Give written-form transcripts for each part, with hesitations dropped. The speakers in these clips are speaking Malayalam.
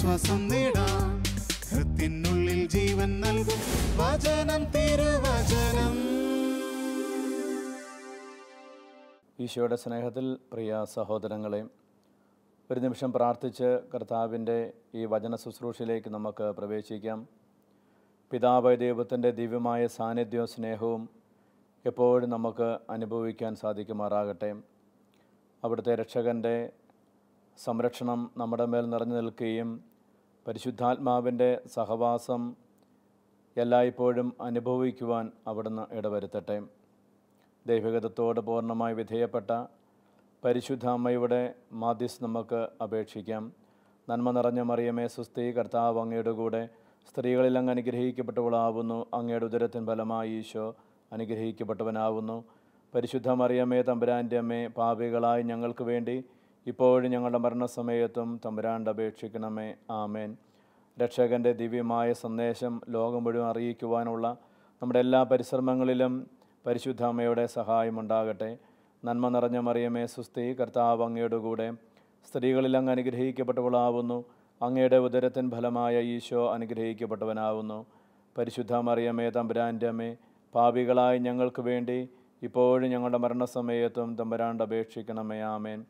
ആശ്വാസം നേടാം. ഹൃത്തിനുള്ളിൽ ജീവൻ നൽകും വചനം, തിരുവചനം. ഈശോയുടെ സ്നേഹത്തിൽ പ്രിയ സഹോദരങ്ങളെ, ഒരു നിമിഷം പ്രാർത്ഥിച്ച് കർത്താവിൻ്റെ ഈ വചന ശുശ്രൂഷയിലേക്ക് നമുക്ക് പ്രവേശിക്കാം. പിതാവായ ദൈവത്തിൻ്റെ ദിവ്യമായ സാന്നിധ്യവും സ്നേഹവും എപ്പോഴും നമുക്ക് അനുഭവിക്കാൻ സാധിക്കുമാറാകട്ടെ. അവിടുത്തെ രക്ഷകൻ്റെ സംരക്ഷണം നമ്മുടെ മേൽ നിറഞ്ഞു നിൽക്കുകയും പരിശുദ്ധാത്മാവിൻ്റെ സഹവാസം എല്ലായ്പ്പോഴും അനുഭവിക്കുവാൻ അവിടുന്ന് ഇടവരുത്തട്ടെ. ദൈവഹിതത്തോട് പൂർണ്ണമായി വിധേയപ്പെട്ട പരിശുദ്ധ അമ്മയുടെ മാധ്യസ്ഥം നമുക്ക് അപേക്ഷിക്കാം. നന്മ നിറഞ്ഞ മറിയമേ സുസ്തി, കർത്താവ് അങ്ങയുടെ കൂടെ സ്ത്രീകളിൽ അങ്ങ് അനുഗ്രഹിക്കപ്പെട്ടവളാവുന്നു. അങ്ങയുടെ ഉദരത്തിൻ ഫലമായി ഈശോ അനുഗ്രഹിക്കപ്പെട്ടവനാവുന്നു. പരിശുദ്ധ മറിയമേ തമ്പുരാൻ്റെ അമ്മേ, പാപികളായി ഞങ്ങൾക്ക് വേണ്ടി ഇപ്പോഴും ഞങ്ങളുടെ മരണസമയത്തും തമ്പുരാൻ്റെ അപേക്ഷിക്കണമേ. ആമേൻ. രക്ഷകൻ്റെ ദിവ്യമായ സന്ദേശം ലോകം മുഴുവൻ അറിയിക്കുവാനുള്ള നമ്മുടെ എല്ലാ പരിശ്രമങ്ങളിലും പരിശുദ്ധ അമ്മയുടെ സഹായമുണ്ടാകട്ടെ. നന്മ നിറഞ്ഞ മറിയമേ സുസ്തി, കർത്താവ് അങ്ങയുടെ കൂടെ സ്ത്രീകളിൽ അങ്ങ് അനുഗ്രഹിക്കപ്പെട്ടവളാവുന്നു. അങ്ങയുടെ ഉദരത്തിൻ ഫലമായ ഈശോ അനുഗ്രഹിക്കപ്പെട്ടവനാവുന്നു. പരിശുദ്ധ മറിയമേ തമ്പുരാൻ്റെ അമ്മേ, പാപികളായി ഞങ്ങൾക്ക് വേണ്ടി ഇപ്പോഴും ഞങ്ങളുടെ മരണസമയത്തും തമ്പുരാൻ്റെ അപേക്ഷിക്കണമേ. ആമേൻ.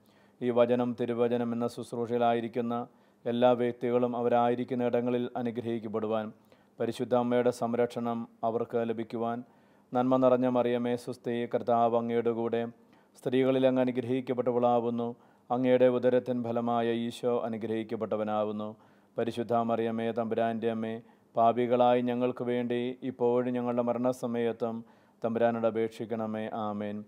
ഈ വചനം തിരുവചനം എന്ന ശുശ്രൂഷയിലായിരിക്കുന്ന എല്ലാ വ്യക്തികളും അവരായിരിക്കുന്ന ഇടങ്ങളിൽ അനുഗ്രഹിക്കപ്പെടുവാൻ, പരിശുദ്ധ അമ്മയുടെ സംരക്ഷണം അവർക്ക് ലഭിക്കുവാൻ, നന്മ നിറഞ്ഞ മറിയമേ സുസ്തി, കർത്താവ് അങ്ങയുടെ കൂടെ സ്ത്രീകളിൽ അങ്ങ് അനുഗ്രഹിക്കപ്പെട്ടവളാവുന്നു. അങ്ങയുടെ ഉദരത്തിൻ ഫലമായ ഈശോ അനുഗ്രഹിക്കപ്പെട്ടവനാവുന്നു. പരിശുദ്ധ മറിയമേ തമ്പുരാൻ്റെ അമ്മേ, പാപികളായി ഞങ്ങൾക്ക് വേണ്ടി ഇപ്പോഴും ഞങ്ങളുടെ മരണസമയത്തും തമ്പുരാനോട് അപേക്ഷിക്കണമേ. ആമേൻ.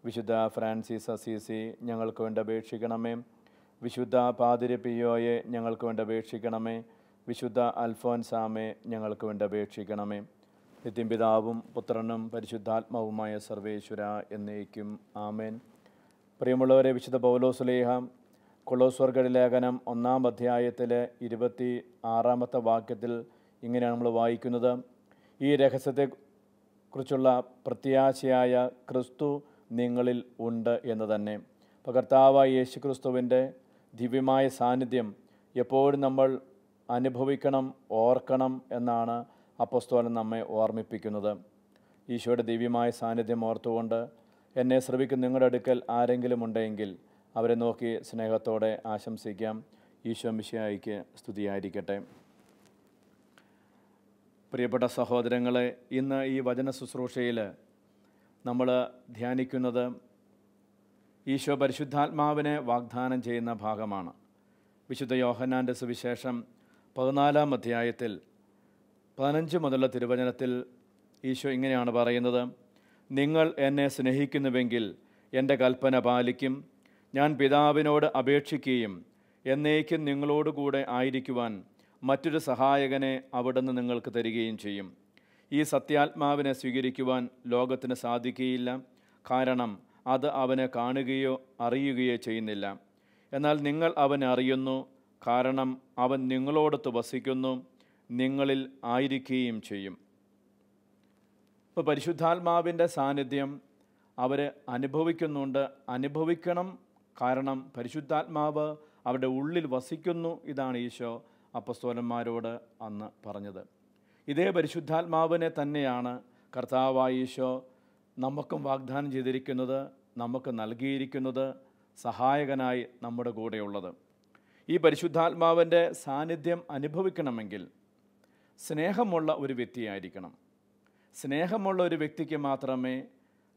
വിശുദ്ധ ഫ്രാൻസിസ് അസീസി ഞങ്ങൾക്ക് വേണ്ടി അപേക്ഷിക്കണമേ. വിശുദ്ധ പാതിരി പിയോയെ ഞങ്ങൾക്ക് വേണ്ടി അപേക്ഷിക്കണമേ. വിശുദ്ധ അൽഫോൻസാമെ ഞങ്ങൾക്ക് വേണ്ടി അപേക്ഷിക്കണമേ. നിത്യം പിതാവും പുത്രനും പരിശുദ്ധാത്മാവുമായ സർവേശ്വര എന്നേക്കും. ആമേൻ. പ്രിയമുള്ളവരെ, വിശുദ്ധ പൗലോസ്ലീഹ കൊളോസ്യർക്കെഴുതിയ ലേഖനം 1-ാം അധ്യായത്തിലെ 26-ാമത്തെ വാക്യത്തിൽ ഇങ്ങനെയാണ് നമ്മൾ വായിക്കുന്നത്: ഈ രഹസ്യത്തെക്കുറിച്ചുള്ള പ്രത്യാശയായ ക്രിസ്തു നിങ്ങളിൽ ഉണ്ട് എന്ന് തന്നെ. അപ്പോൾ കർത്താവായ യേശു ക്രിസ്തുവിൻ്റെ ദിവ്യമായ സാന്നിധ്യം എപ്പോഴും നമ്മൾ അനുഭവിക്കണം, ഓർക്കണം എന്നാണ് അപ്പോസ്തലൻ നമ്മെ ഓർമ്മിപ്പിക്കുന്നത്. ഈശോയുടെ ദിവ്യമായ സാന്നിധ്യം ഓർത്തുകൊണ്ട് എന്നെ ശ്രവിക്കുന്ന നിങ്ങളുടെ അടുക്കൽ ആരെങ്കിലും ഉണ്ടെങ്കിൽ അവരെ നോക്കി സ്നേഹത്തോടെ ആശംസിക്കാം. ഈശോ മിശിഹായിക്ക് സ്തുതിയായിരിക്കട്ടെ. പ്രിയപ്പെട്ട സഹോദരങ്ങളെ, ഇന്ന് ഈ വചന ശുശ്രൂഷയിൽ നമ്മൾ ധ്യാനിക്കുന്നത് ഈശോ പരിശുദ്ധാത്മാവിനെ വാഗ്ദാനം ചെയ്യുന്ന ഭാഗമാണ്. വിശുദ്ധ യോഹന്നാൻ്റെ സുവിശേഷം 14-ാം അധ്യായത്തിൽ 15 മുതലുള്ള തിരുവചനത്തിൽ ഈശോ ഇങ്ങനെയാണ് പറയുന്നത്: നിങ്ങൾ എന്നെ സ്നേഹിക്കുന്നുവെങ്കിൽ എൻ്റെ കൽപ്പന പാലിക്കും. ഞാൻ പിതാവിനോട് അപേക്ഷിക്കുകയും എന്നേക്കും നിങ്ങളോടുകൂടെ ആയിരിക്കുവാൻ മറ്റൊരു സഹായകനെ അവിടുന്ന് നിങ്ങൾക്ക് തരികയും ചെയ്യും. ഈ സത്യാത്മാവിനെ സ്വീകരിക്കുവാൻ ലോകത്തിന് സാധിക്കുകയില്ല, കാരണം അത് അവനെ കാണുകയോ അറിയുകയോ ചെയ്യുന്നില്ല. എന്നാൽ നിങ്ങൾ അവനെ അറിയുന്നു, കാരണം അവൻ നിങ്ങളോടൊത്ത് വസിക്കുന്നു, നിങ്ങളിൽ ആയിരിക്കുകയും ചെയ്യും. ഇപ്പോൾ പരിശുദ്ധാത്മാവിൻ്റെ സാന്നിധ്യം അവർ അനുഭവിക്കുന്നുണ്ട്, അനുഭവിക്കണം. കാരണം പരിശുദ്ധാത്മാവ് അവരുടെ ഉള്ളിൽ വസിക്കുന്നു. ഇതാണ് ഈശോ അപ്പോസ്തലന്മാരോട് അന്ന് പറഞ്ഞത്. ഇതേ പരിശുദ്ധാത്മാവിനെ തന്നെയാണ് കർത്താവായ ഈശോ നമുക്കും വാഗ്ദാനം ചെയ്തിരിക്കുന്നത്, നമുക്ക് നൽകിയിരിക്കുന്നത്, സഹായകനായി നമ്മുടെ കൂടെയുള്ളത്. ഈ പരിശുദ്ധാത്മാവിൻ്റെ സാന്നിധ്യം അനുഭവിക്കണമെങ്കിൽ സ്നേഹമുള്ള ഒരു വ്യക്തിയായിരിക്കണം. സ്നേഹമുള്ള ഒരു വ്യക്തിക്ക് മാത്രമേ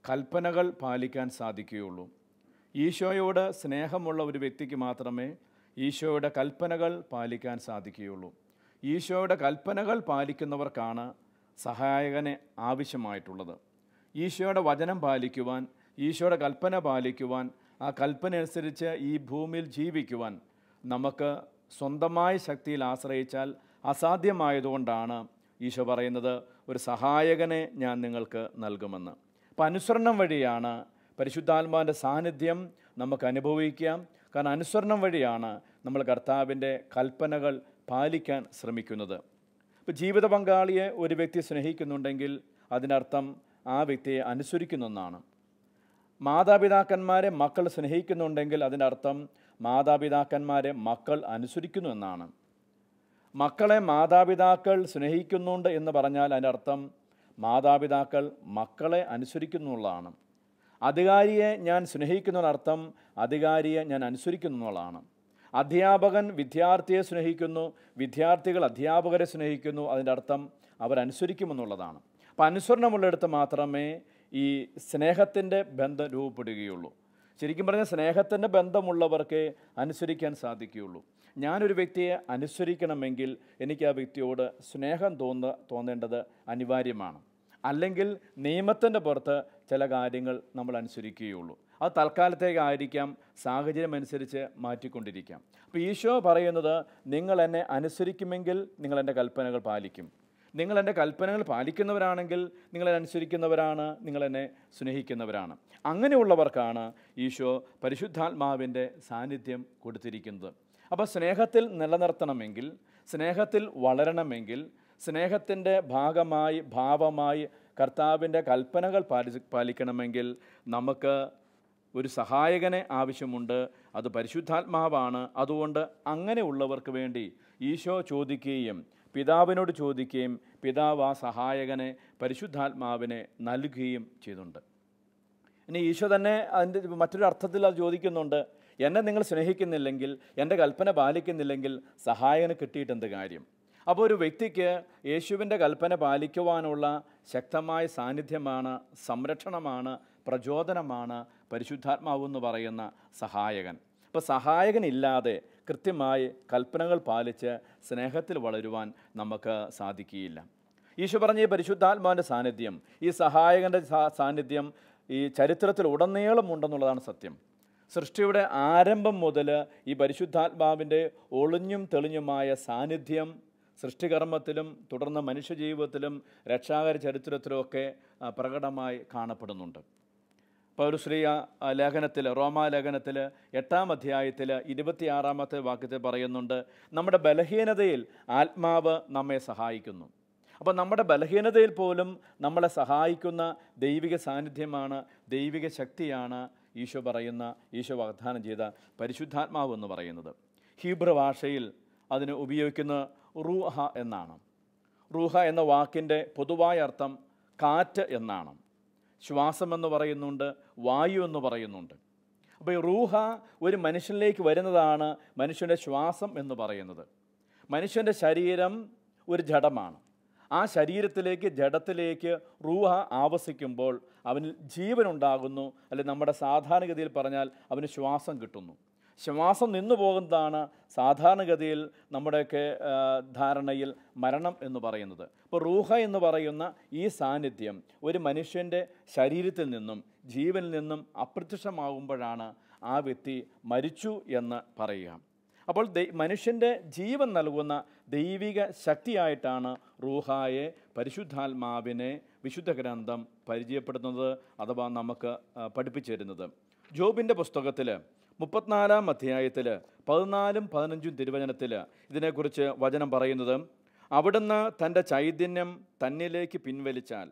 കൽപ്പനകൾ പാലിക്കാൻ സാധിക്കുകയുള്ളൂ. ഈശോയോട് സ്നേഹമുള്ള ഒരു വ്യക്തിക്ക് മാത്രമേ ഈശോയുടെ കൽപ്പനകൾ പാലിക്കാൻ സാധിക്കുകയുള്ളൂ. ഈശോയുടെ കൽപ്പനകൾ പാലിക്കുന്നവർക്കാണ് സഹായകനെ ആവശ്യമായിട്ടുള്ളത്. ഈശോയുടെ വചനം പാലിക്കുവാൻ, ഈശോയുടെ കൽപ്പന പാലിക്കുവാൻ, ആ കൽപ്പന അനുസരിച്ച് ഈ ഭൂമിയിൽ ജീവിക്കുവാൻ നമുക്ക് സ്വന്തമായ ശക്തിയിൽ ആശ്രയിച്ചാൽ അസാധ്യമായതുകൊണ്ടാണ് ഈശോ പറയുന്നത്, ഒരു സഹായകനെ ഞാൻ നിങ്ങൾക്ക് നൽകുമെന്ന്. അപ്പം അനുസരണം വഴിയാണ് പരിശുദ്ധാത്മാവിൻ്റെ സാന്നിധ്യം നമുക്ക് അനുഭവിക്കാം. കാരണം അനുസരണം വഴിയാണ് നമ്മൾ കർത്താവിൻ്റെ കൽപ്പനകൾ പാലിക്കാൻ ശ്രമിക്കുന്നത്. ഇപ്പോൾ ജീവിത പങ്കാളിയെ ഒരു വ്യക്തി സ്നേഹിക്കുന്നുണ്ടെങ്കിൽ അതിനർത്ഥം ആ വ്യക്തിയെ അനുസരിക്കുന്നെന്നാണ്. മാതാപിതാക്കന്മാരെ മക്കൾ സ്നേഹിക്കുന്നുണ്ടെങ്കിൽ അതിനർത്ഥം മാതാപിതാക്കന്മാരെ മക്കൾ അനുസരിക്കുന്നു എന്നാണ്. മക്കളെ മാതാപിതാക്കൾ സ്നേഹിക്കുന്നുണ്ട് എന്ന് പറഞ്ഞാൽ അതിൻ്റെ അർത്ഥം മാതാപിതാക്കൾ മക്കളെ അനുസരിക്കുന്നു എന്നുള്ളതാണ്. അധികാരിയെ ഞാൻ സ്നേഹിക്കുന്നതിനർത്ഥം അധികാരിയെ ഞാൻ അനുസരിക്കുന്നു എന്നുള്ളതാണ്. അധ്യാപകൻ വിദ്യാർത്ഥിയെ സ്നേഹിക്കുന്നു, വിദ്യാർത്ഥികൾ അധ്യാപകരെ സ്നേഹിക്കുന്നു, അതിൻ്റെ അർത്ഥം അവരനുസരിക്കുമെന്നുള്ളതാണ്. അപ്പം അനുസരണമുള്ളിടത്ത് മാത്രമേ ഈ സ്നേഹത്തിൻ്റെ ബന്ധം രൂപപ്പെടുകയുള്ളൂ. ശരിക്കും പറഞ്ഞാൽ സ്നേഹത്തിൻ്റെ ബന്ധമുള്ളവർക്ക് അനുസരിക്കാൻ സാധിക്കുകയുള്ളൂ. ഞാനൊരു വ്യക്തിയെ അനുസരിക്കണമെങ്കിൽ എനിക്ക് ആ വ്യക്തിയോട് സ്നേഹം തോന്നേണ്ടത് അനിവാര്യമാണ്. അല്ലെങ്കിൽ നിയമത്തിൻ്റെ പുറത്ത് ചില കാര്യങ്ങൾ നമ്മൾ അനുസരിക്കുകയുള്ളൂ. അത് തൽക്കാലത്തേക്കായിരിക്കാം, സാഹചര്യം അനുസരിച്ച് മാറ്റിക്കൊണ്ടിരിക്കാം. അപ്പോൾ ഈശോ പറയുന്നത്, നിങ്ങൾ എന്നെ അനുസരിക്കുമെങ്കിൽ നിങ്ങൾ എൻ്റെ കൽപ്പനകൾ പാലിക്കും. നിങ്ങൾ എൻ്റെ കൽപ്പനകൾ പാലിക്കുന്നവരാണെങ്കിൽ നിങ്ങളെ അനുസരിക്കുന്നവരാണ്, നിങ്ങളെന്നെ സ്നേഹിക്കുന്നവരാണ്. അങ്ങനെയുള്ളവർക്കാണ് ഈശോ പരിശുദ്ധാത്മാവിൻ്റെ സാന്നിധ്യം കൊടുത്തിരിക്കുന്നത്. അപ്പോൾ സ്നേഹത്തിൽ നിലനിർത്തണമെങ്കിൽ, സ്നേഹത്തിൽ വളരണമെങ്കിൽ, സ്നേഹത്തിൻ്റെ ഭാവമായി കർത്താവിൻ്റെ കൽപ്പനകൾ പാലിക്കണമെങ്കിൽ നമുക്ക് ഒരു സഹായകനെ ആവശ്യമുണ്ട്. അത് പരിശുദ്ധാത്മാവാണ്. അതുകൊണ്ട് അങ്ങനെയുള്ളവർക്ക് വേണ്ടി ഈശോ ചോദിക്കുകയും പിതാവിനോട് ചോദിക്കുകയും പിതാവ് ആ സഹായകനെ പരിശുദ്ധാത്മാവിനെ നൽകുകയും ചെയ്തിട്ടുണ്ട്. ഇനി ഈശോ തന്നെ അതിൻ്റെ മറ്റൊരു അർത്ഥത്തിൽ അത് ചോദിക്കുന്നുണ്ട്, എന്നെ നിങ്ങൾ സ്നേഹിക്കുന്നില്ലെങ്കിൽ, എൻ്റെ കൽപ്പന പാലിക്കുന്നില്ലെങ്കിൽ സഹായകന് കിട്ടിയിട്ടെന്ത് കാര്യം? അപ്പോൾ ഒരു വ്യക്തിക്ക് യേശുവിൻ്റെ കൽപ്പന പാലിക്കുവാനുള്ള ശക്തമായ സാന്നിധ്യമാണ്, സംരക്ഷണമാണ്, പ്രചോദനമാണ് പരിശുദ്ധാത്മാവ് എന്ന് പറയുന്ന സഹായകൻ. അപ്പോൾ സഹായകനില്ലാതെ കൃത്യമായി കൽപ്പനകൾ പാലിച്ച് സ്നേഹത്തിൽ വളരുവാൻ നമുക്ക് സാധിക്കുകയില്ല. ഈശോ പറഞ്ഞ ഈ പരിശുദ്ധാത്മാവിൻ്റെ സാന്നിധ്യം, ഈ സഹായകൻ്റെ സാന്നിധ്യം ഈ ചരിത്രത്തിൽ ഉടനീളം ഉണ്ടെന്നുള്ളതാണ് സത്യം. സൃഷ്ടിയുടെ ആരംഭം മുതൽ ഈ പരിശുദ്ധാത്മാവിൻ്റെ ഒളിഞ്ഞും തെളിഞ്ഞുമായ സാന്നിധ്യം സൃഷ്ടികർമ്മത്തിലും തുടർന്ന് മനുഷ്യജീവിതത്തിലും രക്ഷാകര ചരിത്രത്തിലുമൊക്കെ പ്രകടമായി കാണപ്പെടുന്നുണ്ട്. പൗലോസ്ലീഹ ലേഖനത്തിൽ, റോമാലേഖനത്തിൽ 8-ാം അധ്യായത്തിൽ 26-ാമത്തെ വാക്യത്തിൽ പറയുന്നുണ്ട്, നമ്മുടെ ബലഹീനതയിൽ ആത്മാവ് നമ്മെ സഹായിക്കുന്നു. അപ്പോൾ നമ്മുടെ ബലഹീനതയിൽ പോലും നമ്മളെ സഹായിക്കുന്ന ദൈവിക സാന്നിധ്യമാണ്, ദൈവിക ശക്തിയാണ് ഈശോ വാഗ്ദാനം ചെയ്ത പരിശുദ്ധാത്മാവ് എന്ന് പറയുന്നത്. ഹീബ്രു ഭാഷയിൽ അതിന് ഉപയോഗിക്കുന്ന റൂഹ എന്നാണ്. റൂഹ എന്ന വാക്കിൻ്റെ പൊതുവായ അർത്ഥം കാറ്റ് എന്നാണ്. ശ്വാസം എന്ന് പറയുന്നുണ്ട്, വായു എന്ന് പറയുന്നുണ്ട്. അപ്പോൾ ഈ റൂഹ ഒരു മനുഷ്യനിലേക്ക് വരുന്നതാണ് മനുഷ്യൻ്റെ ശ്വാസം എന്ന് പറയുന്നത്. മനുഷ്യൻ്റെ ശരീരം ഒരു ജഡമാണ്. ആ ജഡത്തിലേക്ക് റൂഹ ആവസിക്കുമ്പോൾ അവനിൽ ജീവനുണ്ടാകുന്നു, അല്ലെങ്കിൽ നമ്മുടെ സാധാരണഗതിയിൽ പറഞ്ഞാൽ അവന് ശ്വാസം കിട്ടുന്നു. ശ്വാസം നിന്നു പോകുന്നതാണ് സാധാരണഗതിയിൽ നമ്മുടെയൊക്കെ ധാരണയിൽ മരണം എന്ന് പറയുന്നത്. അപ്പോൾ റൂഹ എന്ന് പറയുന്ന ഈ സാന്നിധ്യം ഒരു മനുഷ്യൻ്റെ ശരീരത്തിൽ നിന്നും ജീവനിൽ നിന്നും അപ്രത്യക്ഷമാകുമ്പോഴാണ് ആ വ്യക്തി മരിച്ചു എന്ന് പറയുക. അപ്പോൾ മനുഷ്യൻ്റെ ജീവൻ നൽകുന്ന ദൈവിക ശക്തിയായിട്ടാണ് റൂഹായെ, പരിശുദ്ധാത്മാവിനെ വിശുദ്ധ ഗ്രന്ഥം പരിചയപ്പെടുത്തുന്നത്, അഥവാ നമുക്ക് പഠിപ്പിച്ചു തരുന്നത്. ജോബിൻ്റെ പുസ്തകത്തിൽ 34-ാം അധ്യായത്തിൽ 14-15 തിരുവചനത്തിൽ ഇതിനെക്കുറിച്ച് വചനം പറയുന്നത്, അവിടുന്ന് തൻ്റെ ചൈതന്യം തന്നിലേക്ക് പിൻവലിച്ചാൽ,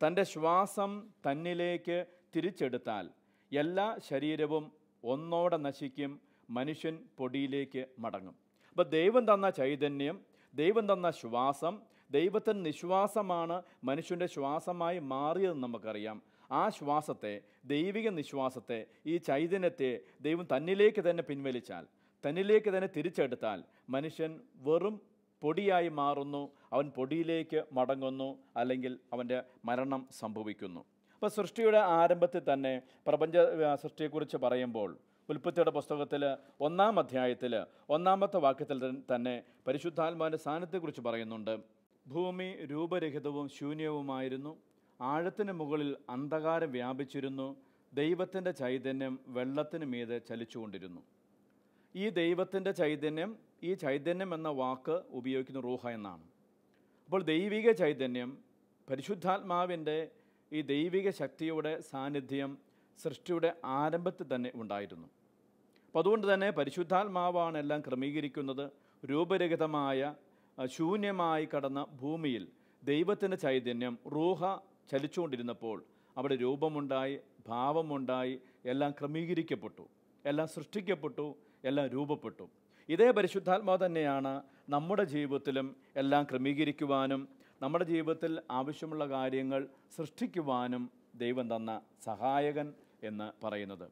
തൻ്റെ ശ്വാസം തന്നിലേക്ക് തിരിച്ചെടുത്താൽ എല്ലാ ശരീരവും ഒന്നോടെ നശിക്കും, മനുഷ്യൻ പൊടിയിലേക്ക് മടങ്ങും. അപ്പോൾ ദൈവം തന്ന ചൈതന്യം, ദൈവം തന്ന ശ്വാസം, ദൈവത്തിൻ്റെ നിശ്വാസമാണ് മനുഷ്യൻ്റെ ശ്വാസമായി മാറിയതെന്ന് നമുക്കറിയാം. ആ ശ്വാസത്തെ, ദൈവിക നിശ്വാസത്തെ, ഈ ചൈതന്യത്തെ ദൈവം തന്നിലേക്ക് തന്നെ പിൻവലിച്ചാൽ, തന്നിലേക്ക് തന്നെ തിരിച്ചെടുത്താൽ മനുഷ്യൻ വെറും പൊടിയായി മാറുന്നു, അവൻ പൊടിയിലേക്ക് മടങ്ങുന്നു, അല്ലെങ്കിൽ അവൻ്റെ മരണം സംഭവിക്കുന്നു. അപ്പോൾ സൃഷ്ടിയുടെ ആരംഭത്തിൽ തന്നെ പ്രപഞ്ച സൃഷ്ടിയെക്കുറിച്ച് പറയുമ്പോൾ ഉൽപ്പത്തിയുടെ പുസ്തകത്തിൽ 1-ാം അധ്യായത്തിൽ 1-ാമത്തെ വാക്യത്തിൽ തന്നെ പരിശുദ്ധാത്മാവിൻ്റെ സാന്നിധ്യത്തെക്കുറിച്ച് പറയുന്നുണ്ട്. ഭൂമി രൂപരഹിതവും ശൂന്യവുമായിരുന്നു, ആഴത്തിന് മുകളിൽ അന്ധകാരം വ്യാപിച്ചിരുന്നു, ദൈവത്തിൻ്റെ ചൈതന്യം വെള്ളത്തിന് മീതെ ചലിച്ചുകൊണ്ടിരുന്നു. ഈ ദൈവത്തിൻ്റെ ചൈതന്യം, ഈ ചൈതന്യം എന്ന വാക്ക് ഉപയോഗിക്കുന്ന റൂഹ എന്നാണ്. അപ്പോൾ ദൈവിക ചൈതന്യം, പരിശുദ്ധാത്മാവിൻ്റെ ഈ ദൈവിക ശക്തിയുടെ സാന്നിധ്യം സൃഷ്ടിയുടെ ആരംഭത്തിൽ തന്നെ ഉണ്ടായിരുന്നു. അപ്പോൾ അതുകൊണ്ട് തന്നെ പരിശുദ്ധാത്മാവാണ് എല്ലാം ക്രമീകരിക്കുന്നത്. രൂപരഹിതമായ ശൂന്യമായി കടന്ന ഭൂമിയിൽ ദൈവത്തിൻ്റെ ചൈതന്യം റൂഹ ചലിച്ചുകൊണ്ടിരുന്നപ്പോൾ അവിടെ രൂപമുണ്ടായി, ഭാവമുണ്ടായി, എല്ലാം ക്രമീകരിക്കപ്പെട്ടു, എല്ലാം സൃഷ്ടിക്കപ്പെട്ടു, എല്ലാം രൂപപ്പെട്ടു. ഇതേ പരിശുദ്ധാത്മാവ് തന്നെയാണ് നമ്മുടെ ജീവിതത്തിലും എല്ലാം ക്രമീകരിക്കുവാനും നമ്മുടെ ജീവിതത്തിൽ ആവശ്യമുള്ള കാര്യങ്ങൾ സൃഷ്ടിക്കുവാനും ദൈവം തന്ന സഹായകൻ എന്ന് പറയുന്നത്.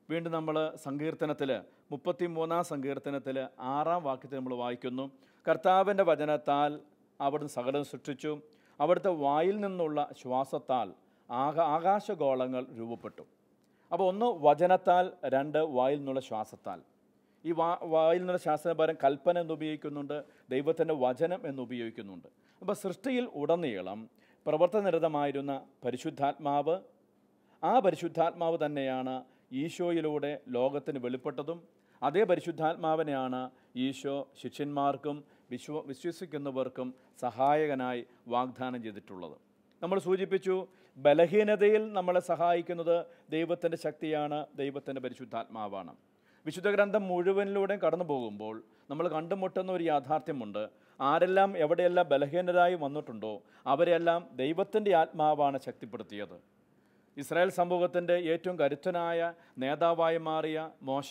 വീണ്ടും നമ്മൾ സങ്കീർത്തനത്തിൽ 33-ാം സങ്കീർത്തനത്തിൽ 6-ാം വാക്യത്തിൽ നമ്മൾ വായിക്കുന്നു, കർത്താവിൻ്റെ വചനത്താൽ അവിടുന്ന് സകലം സൃഷ്ടിച്ചു, അവിടുത്തെ വായിൽ നിന്നുള്ള ശ്വാസത്താൽ ആകാശഗോളങ്ങൾ രൂപപ്പെട്ടു. അപ്പോൾ ഒന്ന് വചനത്താൽ, രണ്ട് വായിൽ നിന്നുള്ള ശ്വാസത്താൽ. ഈ വായിൽ നിന്നുള്ള ശ്വാസത്തിന് പകരം കൽപ്പന എന്ന് ഉപയോഗിക്കുന്നുണ്ട്, ദൈവത്തിൻ്റെ വചനം എന്ന് ഉപയോഗിക്കുന്നുണ്ട്. അപ്പോൾ സൃഷ്ടിയിൽ ഉടനീളം പ്രവർത്തനനിരതമായിരുന്ന പരിശുദ്ധാത്മാവ്, ആ പരിശുദ്ധാത്മാവ് തന്നെയാണ് ഈശോയിലൂടെ ലോകത്തിന് വെളിപ്പെട്ടതും. അതേ പരിശുദ്ധാത്മാവിനെയാണ് ഈശോ ശിഷ്യന്മാർക്കും വിശ്വസിക്കുന്നവർക്കും സഹായകനായി വാഗ്ദാനം ചെയ്തിട്ടുള്ളത്. നമ്മൾ സൂചിപ്പിച്ചു, ബലഹീനതയിൽ നമ്മളെ സഹായിക്കുന്നത് ദൈവത്തിൻ്റെ ശക്തിയാണ്, ദൈവത്തിൻ്റെ പരിശുദ്ധാത്മാവാണ്. വിശുദ്ധ ഗ്രന്ഥം മുഴുവനിലൂടെയും കടന്നു പോകുമ്പോൾ നമ്മൾ കണ്ടുമുട്ടുന്ന ഒരു യാഥാർത്ഥ്യമുണ്ട്. ആരെല്ലാം എവിടെയെല്ലാം ബലഹീനരായി വന്നിട്ടുണ്ടോ അവരെല്ലാം ദൈവത്തിൻ്റെ ആത്മാവാണ് ശക്തിപ്പെടുത്തിയത്. ഇസ്രായേൽ സമൂഹത്തിൻ്റെ ഏറ്റവും കരുത്തനായ നേതാവായി മാറിയ മോശ,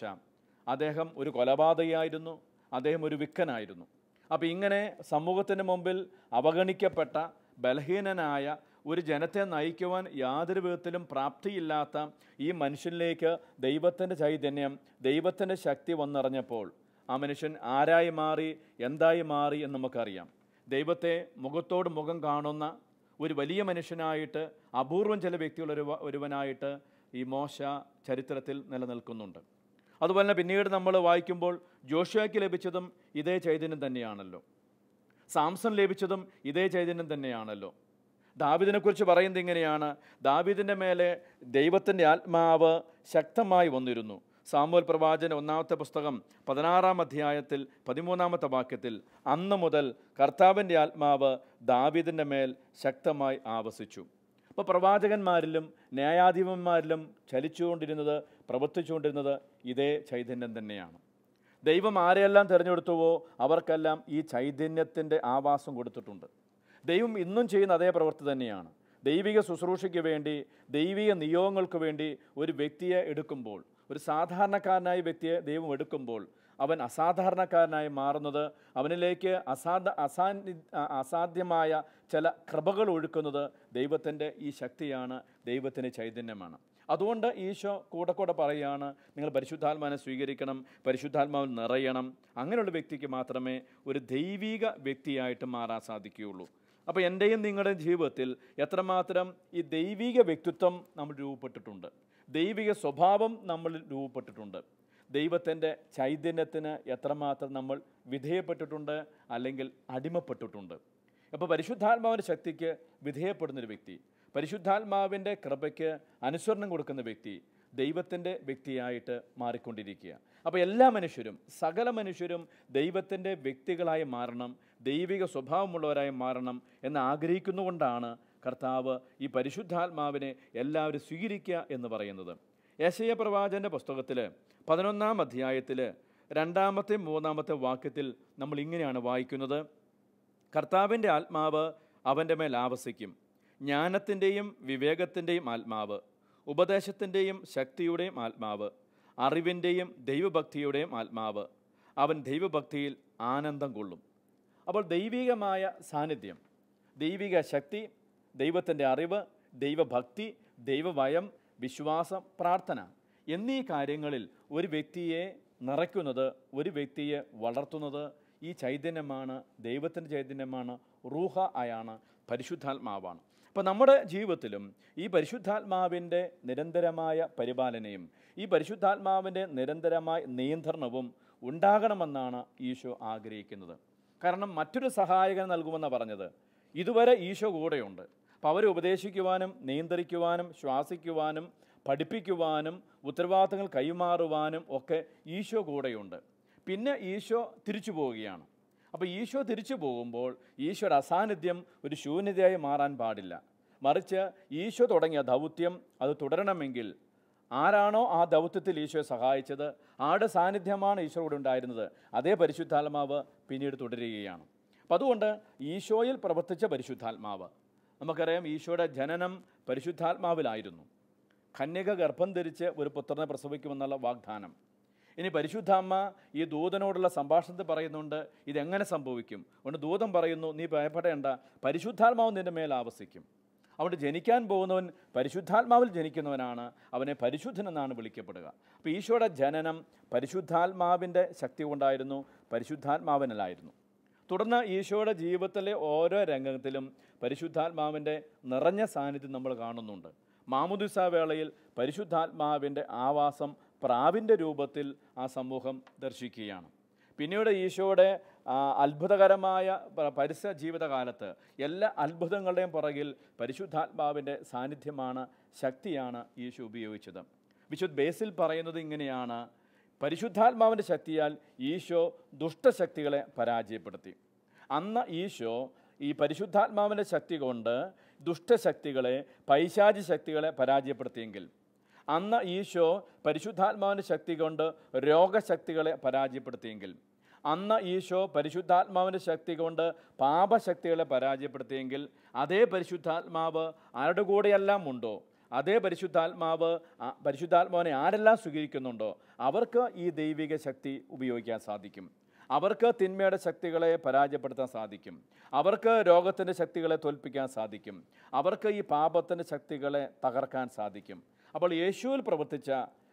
അദ്ദേഹം ഒരു കൊലപാതകയായിരുന്നു, അദ്ദേഹം ഒരു വിക്കനായിരുന്നു. അപ്പോൾ ഇങ്ങനെ സമൂഹത്തിന് മുമ്പിൽ അവഗണിക്കപ്പെട്ട ബലഹീനനായ ഒരു ജനത്തെ നയിക്കുവാൻ യാതൊരു വിധത്തിലും പ്രാപ്തിയില്ലാത്ത ഈ മനുഷ്യനിലേക്ക് ദൈവത്തിൻ്റെ ചൈതന്യം, ദൈവത്തിൻ്റെ ശക്തി വന്നിറഞ്ഞപ്പോൾ ആ മനുഷ്യൻ ആരായി മാറി, എന്തായി മാറി എന്ന് നമുക്കറിയാം. ദൈവത്തെ മുഖത്തോട് മുഖം കാണുന്ന ഒരു വലിയ മനുഷ്യനായിട്ട്, അപൂർവം ചില വ്യക്തികൾ ഒരുവനായിട്ട് ഈ മോശ ചരിത്രത്തിൽ നിലനിൽക്കുന്നുണ്ട്. അതുപോലെ തന്നെ പിന്നീട് നമ്മൾ വായിക്കുമ്പോൾ ജോഷുവയ്ക്ക് ലഭിച്ചതും ഇതേ ചൈതന്യം തന്നെയാണല്ലോ. സാംസൺ ലഭിച്ചതും ഇതേ ചൈതന്യം തന്നെയാണല്ലോ. ദാവീദിനെക്കുറിച്ച് പറയുന്നത് ഇങ്ങനെയാണ്, ദാവീദിൻ്റെ മേലെ ദൈവത്തിൻ്റെ ആത്മാവ് ശക്തമായി വന്നിരുന്നു. സാമുവേൽ പ്രവാചകൻ 1-ാമത്തെ പുസ്തകം 16-ാം അധ്യായത്തിൽ 13-ാമത്തെ വാക്യത്തിൽ, അന്ന് മുതൽ കർത്താവിൻ്റെ ആത്മാവ് ദാവീദിൻ്റെ മേൽ ശക്തമായി ആവസിച്ചു. അപ്പോൾ പ്രവാചകന്മാരിലും ന്യായാധിപന്മാരിലും ചലിച്ചുകൊണ്ടിരുന്നത്, പ്രവർത്തിച്ചുകൊണ്ടിരുന്നത് ഇതേ ചൈതന്യം തന്നെയാണ്. ദൈവം ആരെയെല്ലാം തിരഞ്ഞെടുത്തുവോ അവർക്കെല്ലാം ഈ ചൈതന്യത്തിൻ്റെ ആവാസം കൊടുത്തിട്ടുണ്ട്. ദൈവം ഇന്നും ചെയ്യുന്ന അതേ പ്രവൃത്തി തന്നെയാണ്. ദൈവിക ശുശ്രൂഷയ്ക്ക് വേണ്ടി, ദൈവിക നിയോഗങ്ങൾക്ക് വേണ്ടി ഒരു വ്യക്തിയെ എടുക്കുമ്പോൾ, ഒരു സാധാരണക്കാരനായ വ്യക്തിയെ ദൈവം എടുക്കുമ്പോൾ അവൻ അസാധാരണക്കാരനായി മാറുന്നത്, അവനിലേക്ക് അസാധ്യമായ ചില കൃപകൾ ഒഴുക്കുന്നത് ദൈവത്തിൻ്റെ ഈ ശക്തിയാണ്, ദൈവത്തിൻ്റെ ചൈതന്യമാണ്. അതുകൊണ്ട് ഈശോ കൂടെ പറയുകയാണ്, നിങ്ങൾ പരിശുദ്ധാത്മാവിനെ സ്വീകരിക്കണം, പരിശുദ്ധാത്മാവിൽ നിറയണം. അങ്ങനെയുള്ള വ്യക്തിക്ക് മാത്രമേ ഒരു ദൈവിക വ്യക്തിയായിട്ട് മാറാൻ സാധിക്കുകയുള്ളൂ. അപ്പോൾ എൻ്റെയും നിങ്ങളുടെയും ജീവിതത്തിൽ എത്രമാത്രം ഈ ദൈവിക വ്യക്തിത്വം നമ്മൾ രൂപപ്പെട്ടിട്ടുണ്ട്, ദൈവിക സ്വഭാവം നമ്മളിൽ രൂപപ്പെട്ടിട്ടുണ്ട്, ദൈവത്തിൻ്റെ ചൈതന്യത്തിന് എത്രമാത്രം നമ്മൾ വിധേയപ്പെട്ടിട്ടുണ്ട്, അല്ലെങ്കിൽ അടിമപ്പെട്ടിട്ടുണ്ട്. അപ്പോൾ പരിശുദ്ധാത്മാവിൻ്റെ ശക്തിക്ക് വിധേയപ്പെടുന്നൊരു വ്യക്തി, പരിശുദ്ധാത്മാവിൻ്റെ കൃപയ്ക്ക് അനുസരണം കൊടുക്കുന്ന വ്യക്തി ദൈവത്തിൻ്റെ വ്യക്തിയായിട്ട് മാറിക്കൊണ്ടിരിക്കുക. അപ്പോൾ എല്ലാ മനുഷ്യരും, സകല മനുഷ്യരും ദൈവത്തിൻ്റെ വ്യക്തികളായി മാറണം, ദൈവിക സ്വഭാവമുള്ളവരായി മാറണം എന്ന് ആഗ്രഹിക്കുന്നുകൊണ്ടാണ് കർത്താവ് ഈ പരിശുദ്ധാത്മാവിനെ എല്ലാവരും സ്വീകരിക്കുക എന്ന് പറയുന്നത്. യെശയ്യാ പ്രവാചകൻ്റെ പുസ്തകത്തിൽ 11-ാം അധ്യായത്തിൽ 2-ാമത്തെ 3-ാമത്തെ വാക്യത്തിൽ നമ്മൾ ഇങ്ങനെയാണ് വായിക്കുന്നത്, കർത്താവിൻ്റെ ആത്മാവ് അവൻ്റെ മേൽ ആവസിക്കും, ജ്ഞാനത്തിൻ്റെയും വിവേകത്തിൻ്റെയും ആത്മാവ്, ഉപദേശത്തിൻ്റെയും ശക്തിയുടെയും ആത്മാവ്, അറിവിൻ്റെയും ദൈവഭക്തിയുടെയും ആത്മാവ്, അവൻ ദൈവഭക്തിയിൽ ആനന്ദം കൊള്ളും. അപ്പോൾ ദൈവികമായ സാന്നിധ്യം, ദൈവിക ശക്തി, ദൈവത്തിൻ്റെ അറിവ്, ദൈവഭക്തി, ദൈവഭയം, വിശ്വാസം, പ്രാർത്ഥന എന്നീ കാര്യങ്ങളിൽ ഒരു വ്യക്തിയെ നിറയ്ക്കുന്നത്, ഒരു വ്യക്തിയെ വളർത്തുന്നത് ഈ ചൈതന്യമാണ്, ദൈവത്തിൻ്റെ ചൈതന്യമാണ്, റൂഹ ആയാണ്, പരിശുദ്ധാത്മാവാണ്. അപ്പോൾ നമ്മുടെ ജീവിതത്തിലും ഈ പരിശുദ്ധാത്മാവിൻ്റെ നിരന്തരമായ പരിപാലനയും ഈ പരിശുദ്ധാത്മാവിൻ്റെ നിരന്തരമായ നിയന്ത്രണവും ഉണ്ടാകണമെന്നാണ് ഈശോ ആഗ്രഹിക്കുന്നത്. കാരണം മറ്റൊരു സഹായകൻ നൽകുമെന്നാണ് പറഞ്ഞത്. ഇതുവരെ ഈശോ കൂടെയുണ്ട്. അപ്പോൾ അവരെ ഉപദേശിക്കുവാനും നിയന്ത്രിക്കുവാനും ശ്വാസിക്കുവാനും പഠിപ്പിക്കുവാനും ഉത്തരവാദിത്തങ്ങൾ കൈമാറുവാനും ഒക്കെ ഈശോ കൂടെയുണ്ട്. പിന്നെ ഈശോ തിരിച്ചു പോവുകയാണ്. അപ്പോൾ ഈശോ തിരിച്ചു പോകുമ്പോൾ ഈശോയുടെ അസാന്നിധ്യം ഒരു ശൂന്യതയായി മാറാൻ പാടില്ല. മറിച്ച് ഈശോ തുടങ്ങിയ ദൗത്യം അത് തുടരണമെങ്കിൽ ആരാണോ ആ ദൗത്യത്തിൽ ഈശോയെ സഹായിച്ചത്, ആരുടെ സാന്നിധ്യമാണ് ഈശോയോട് ഉണ്ടായിരുന്നത്, അതേ പരിശുദ്ധാത്മാവ് പിന്നീട് തുടരുകയാണ്. അപ്പം അതുകൊണ്ട് ഈശോയിൽ പ്രവർത്തിച്ച പരിശുദ്ധാത്മാവ്, നമുക്കറിയാം ഈശോയുടെ ജനനം പരിശുദ്ധാത്മാവിലായിരുന്നു. കന്യക ഗർഭം ധരിച്ച് ഒരു പുത്രനെ പ്രസവിക്കുമെന്നുള്ള വാഗ്ദാനം. ഇനി പരിശുദ്ധാമ്മ ഈ ദൂതനോടുള്ള സംഭാഷണത്തിൽ പറയുന്നുണ്ട് ഇതെങ്ങനെ സംഭവിക്കും. അതുകൊണ്ട് ദൂതൻ പറയുന്നു, നീ ഭയപ്പെടേണ്ട, പരിശുദ്ധാത്മാവ് നിൻ്റെ മേൽ ആവസിക്കും. അവിടെ ജനിക്കാൻ പോകുന്നവൻ പരിശുദ്ധാത്മാവിൽ ജനിക്കുന്നവനാണ്, അവനെ പരിശുദ്ധനെന്നാണ് വിളിക്കപ്പെടുക. അപ്പോൾ ഈശോയുടെ ജനനം പരിശുദ്ധാത്മാവിൻ്റെ ശക്തി കൊണ്ടായിരുന്നു, പരിശുദ്ധാത്മാവിനല്ലായിരുന്നു. തുടർന്ന് ഈശോയുടെ ജീവിതത്തിലെ ഓരോ രംഗത്തിലും പരിശുദ്ധാത്മാവിൻ്റെ നിറഞ്ഞ സാന്നിധ്യം നമ്മൾ കാണുന്നുണ്ട്. മാമുദിസ വേളയിൽ പരിശുദ്ധാത്മാവിൻ്റെ ആവാസം പ്രാവിൻ്റെ രൂപത്തിൽ ആ സമൂഹം ദർശിക്കുകയാണ്. പിന്നീട് ഈശോയുടെ അത്ഭുതകരമായ പരസ്യ ജീവിതകാലത്ത് എല്ലാ അത്ഭുതങ്ങളുടെയും പുറകിൽ പരിശുദ്ധാത്മാവിൻ്റെ സാന്നിധ്യമാണ്, ശക്തിയാണ് ഈശോ ഉപയോഗിച്ചത്. വിശുദ്ധ ബേസിൽ പറയുന്നത് ഇങ്ങനെയാണ്, പരിശുദ്ധാത്മാവിൻ്റെ ശക്തിയാൽ ഈശോ ദുഷ്ടശക്തികളെ പരാജയപ്പെടുത്തി. അന്ന് ഈശോ ഈ പരിശുദ്ധാത്മാവിൻ്റെ ശക്തി കൊണ്ട് ദുഷ്ടശക്തികളെ, പൈശാചി ശക്തികളെ പരാജയപ്പെടുത്തിയെങ്കിൽ, അന്ന് ഈശോ പരിശുദ്ധാത്മാവിൻ്റെ ശക്തി കൊണ്ട് രോഗശക്തികളെ പരാജയപ്പെടുത്തിയെങ്കിൽ, അന്ന് ഈശോ പരിശുദ്ധാത്മാവിൻ്റെ ശക്തി കൊണ്ട് പാപശക്തികളെ പരാജയപ്പെടുത്തിയെങ്കിൽ, അതേ പരിശുദ്ധാത്മാവ് ആരുടെ കൂടെയെല്ലാം ഉണ്ടോ, അതേ പരിശുദ്ധാത്മാവിനെ ആരെല്ലാം സ്വീകരിക്കുന്നുണ്ടോ അവർക്ക് ഈ ദൈവിക ശക്തി ഉപയോഗിക്കാൻ സാധിക്കും. അവർക്ക് തിന്മയുടെ ശക്തികളെ പരാജയപ്പെടുത്താൻ സാധിക്കും. അവർക്ക് രോഗത്തിൻ്റെ ശക്തികളെ തോൽപ്പിക്കാൻ സാധിക്കും. അവർക്ക് ഈ പാപത്തിൻ്റെ ശക്തികളെ തകർക്കാൻ സാധിക്കും. അപ്പോൾ യേശുവിൽ പ്രവർത്തിച്ച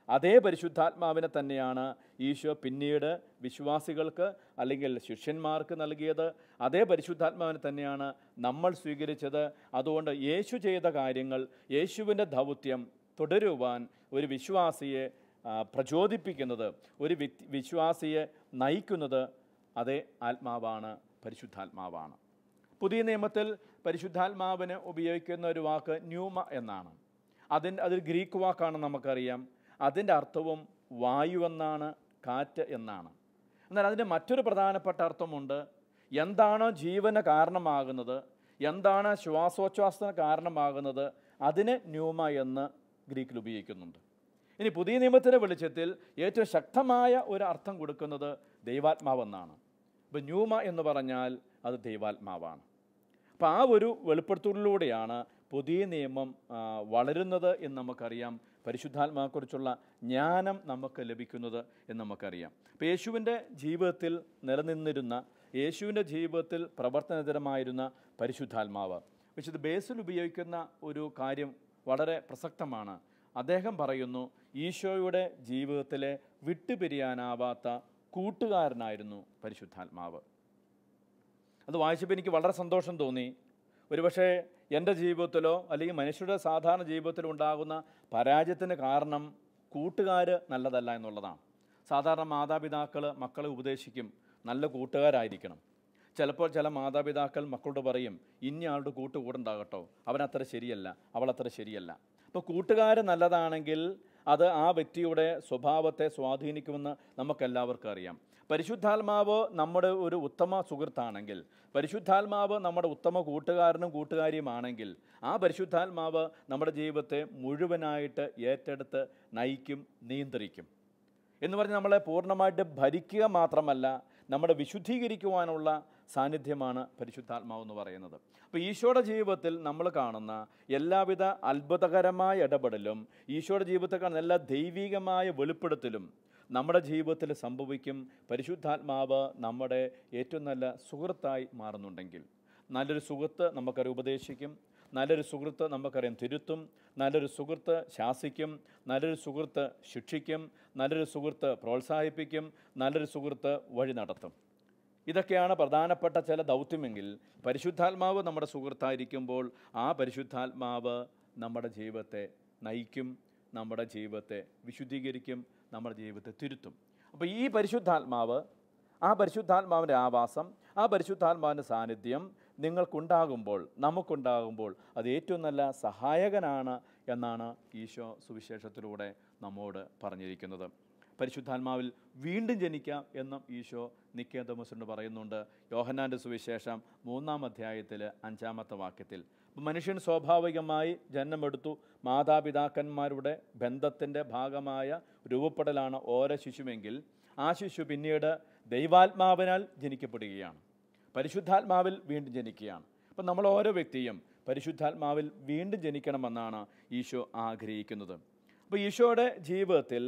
അതേ പരിശുദ്ധാത്മാവിനെ തന്നെയാണ് ഈശോ പിന്നീട് വിശ്വാസികൾക്ക് അല്ലെങ്കിൽ ശിഷ്യന്മാർക്ക് നൽകിയത്. അതേ പരിശുദ്ധാത്മാവിനെ തന്നെയാണ് നമ്മൾ സ്വീകരിച്ചത്. അതുകൊണ്ട് യേശു ചെയ്ത കാര്യങ്ങൾ, യേശുവിൻ്റെ ദൗത്യം തുടരുവാൻ ഒരു വിശ്വാസിയെ പ്രചോദിപ്പിക്കുന്നത്, ഒരു വിശ്വാസിയെ നയിക്കുന്നത് അതേ ആത്മാവാണ്, പരിശുദ്ധാത്മാവാണ്. പുതിയ നിയമത്തിൽ പരിശുദ്ധാത്മാവിന് ഉപയോഗിക്കുന്ന ഒരു വാക്ക് ന്യൂമ എന്നാണ്. അതിൽ ഗ്രീക്ക് വാക്കാണ്, നമുക്കറിയാം. അതിൻ്റെ അർത്ഥവും വായു എന്നാണ്, കാറ്റ് എന്നാണ്. എന്നാൽ അതിന് മറ്റൊരു പ്രധാനപ്പെട്ട അർത്ഥമുണ്ട്. എന്താണോ ജീവന് കാരണമാകുന്നത്, എന്താണ് ശ്വാസോച്ഛ്വാസത്തിന് കാരണമാകുന്നത്, അതിന് ന്യൂമ എന്ന് ഗ്രീക്കിൽ ഉപയോഗിക്കുന്നുണ്ട്. ഇനി പുതിയ നിയമത്തിൻ്റെ വെളിച്ചത്തിൽ ഏറ്റവും ശക്തമായ ഒരു അർത്ഥം കൊടുക്കുന്നത് ദൈവാത്മാവെന്നാണ്. ഇപ്പോൾ ന്യൂമ എന്ന് പറഞ്ഞാൽ അത് ദൈവാത്മാവാണ്. അപ്പോൾ ആ ഒരു വെളിപ്പെടുത്തലിലൂടെയാണ് പുതിയ നിയമം വളരുന്നത് എന്ന് നമുക്കറിയാം. പരിശുദ്ധാത്മാവെക്കുറിച്ചുള്ള ജ്ഞാനം നമുക്ക് ലഭിക്കുന്നത് എന്ന് നമുക്കറിയാം. അപ്പോൾ യേശുവിൻ്റെ ജീവിതത്തിൽ നിലനിന്നിരുന്ന, യേശുവിൻ്റെ ജീവിതത്തിൽ പ്രവർത്തനതരമായിരുന്ന പരിശുദ്ധാത്മാവ്, വിശുദ്ധ ബേസിൽ ഉപയോഗിക്കുന്ന ഒരു കാര്യം വളരെ പ്രസക്തമാണ്. അദ്ദേഹം പറയുന്നു, ഈശോയുടെ ജീവിതത്തിലെ വിട്ടുപിരിയാനാവാത്ത കൂട്ടുകാരനായിരുന്നു പരിശുദ്ധാത്മാവ്. അത് വായിച്ചപ്പോൾ എനിക്ക് വളരെ സന്തോഷം തോന്നി. ഒരുപക്ഷെ എൻ്റെ ജീവിതത്തിലോ അല്ലെങ്കിൽ മനുഷ്യരുടെ സാധാരണ ജീവിതത്തിലോ ഉണ്ടാകുന്ന പരാജയത്തിന് കാരണം കൂട്ടുകാർ നല്ലതല്ല എന്നുള്ളതാണ്. സാധാരണ മാതാപിതാക്കൾ മക്കളെ ഉപദേശിക്കും, നല്ല കൂട്ടുകാരായിരിക്കണം. ചിലപ്പോൾ ചില മാതാപിതാക്കൾ മക്കളോട് പറയും, ഇന്നയാളുടെ കൂട്ടുകൂടുണ്ടാകട്ടോ, അവനത്ര ശരിയല്ല, അവളത്ര ശരിയല്ല. അപ്പോൾ കൂട്ടുകാർ നല്ലതാണെങ്കിൽ അത് ആ വ്യക്തിയുടെ സ്വഭാവത്തെ സ്വാധീനിക്കുമെന്ന് നമുക്കെല്ലാവർക്കും അറിയാം. പരിശുദ്ധാത്മാവ് നമ്മുടെ ഒരു ഉത്തമ സുഹൃത്താണെങ്കിൽ, പരിശുദ്ധാത്മാവ് നമ്മുടെ ഉത്തമ കൂട്ടുകാരനും കൂട്ടുകാരിയുമാണെങ്കിൽ, ആ പരിശുദ്ധാത്മാവ് നമ്മുടെ ജീവിതത്തെ മുഴുവനായിട്ട് ഏറ്റെടുത്ത് നയിക്കും, നിയന്ത്രിക്കും. എന്ന് പറഞ്ഞ് നമ്മളെ പൂർണ്ണമായിട്ട് ഭരിക്കുക മാത്രമല്ല, നമ്മളെ വിശുദ്ധീകരിക്കുവാനുള്ള സാന്നിധ്യമാണ് പരിശുദ്ധാത്മാവ് എന്ന് പറയുന്നത്. അപ്പോൾ ഈശോയുടെ ജീവിതത്തിൽ നമ്മൾ കാണുന്ന എല്ലാവിധ അത്ഭുതകരമായ ഇടപെടലും, ഈശോയുടെ ജീവിതത്തിൽ കാണുന്ന എല്ലാ ദൈവികമായ വെളിപ്പെടുത്തലും നമ്മുടെ ജീവിതത്തിൽ സംഭവിക്കും. പരിശുദ്ധാത്മാവ് നമ്മുടെ ഏറ്റവും നല്ല സുഹൃത്തായി മാറുന്നുണ്ടെങ്കിൽ. നല്ലൊരു സുഹൃത്ത് നമുക്കറിയാം ഉപദേശിക്കും, നല്ലൊരു സുഹൃത്ത് നമുക്കറിയാം തിരുത്തും, നല്ലൊരു സുഹൃത്ത് ശാസിക്കും, നല്ലൊരു സുഹൃത്ത് ശിക്ഷിക്കും, നല്ലൊരു സുഹൃത്ത് പ്രോത്സാഹിപ്പിക്കും, നല്ലൊരു സുഹൃത്ത് വഴി നടത്തും. ഇതൊക്കെയാണ് പ്രധാനപ്പെട്ട ചില ദൗത്യമെങ്കിൽ, പരിശുദ്ധാത്മാവ് നമ്മുടെ സുഹൃത്തായിരിക്കുമ്പോൾ ആ പരിശുദ്ധാത്മാവ് നമ്മുടെ ജീവിതത്തെ നയിക്കും, നമ്മുടെ ജീവിതത്തെ വിശുദ്ധീകരിക്കും, നമ്മുടെ ജീവിതത്തെ തിരുത്തും. അപ്പോൾ ഈ പരിശുദ്ധാത്മാവ്, ആ പരിശുദ്ധാത്മാവിൻ്റെ ആവാസം, ആ പരിശുദ്ധാത്മാവിൻ്റെ സാന്നിധ്യം നിങ്ങൾക്കുണ്ടാകുമ്പോൾ, നമുക്കുണ്ടാകുമ്പോൾ അത് ഏറ്റവും നല്ല സഹായകനാണ് എന്നാണ് ഈശോ സുവിശേഷത്തിലൂടെ നമ്മോട് പറഞ്ഞിരിക്കുന്നത്. പരിശുദ്ധാത്മാവിൽ വീണ്ടും ജനിക്കാം എന്നും ഈശോ നിക്കോദെമോസിനോട് പറയുന്നുണ്ട്. യോഹന്നാൻ്റെ സുവിശേഷം 3-ാം അധ്യായത്തിൽ 5-ാമത്തെ വാക്യത്തിൽ, മനുഷ്യൻ സ്വാഭാവികമായി ജന്മമെടുത്തു, മാതാപിതാക്കന്മാരുടെ ബന്ധത്തിൻ്റെ ഭാഗമായ രൂപപ്പെടലാണ് ഓരോ ശിശുവെങ്കിൽ, ആ ശിശു പിന്നീട് ദൈവാത്മാവിനാൽ ജനിക്കപ്പെടുകയാണ്, പരിശുദ്ധാത്മാവിൽ വീണ്ടും ജനിക്കുകയാണ്. അപ്പം നമ്മൾ ഓരോ വ്യക്തിയും പരിശുദ്ധാത്മാവിൽ വീണ്ടും ജനിക്കണമെന്നാണ് ഈശോ ആഗ്രഹിക്കുന്നത്. അപ്പോൾ ഈശോയുടെ ജീവിതത്തിൽ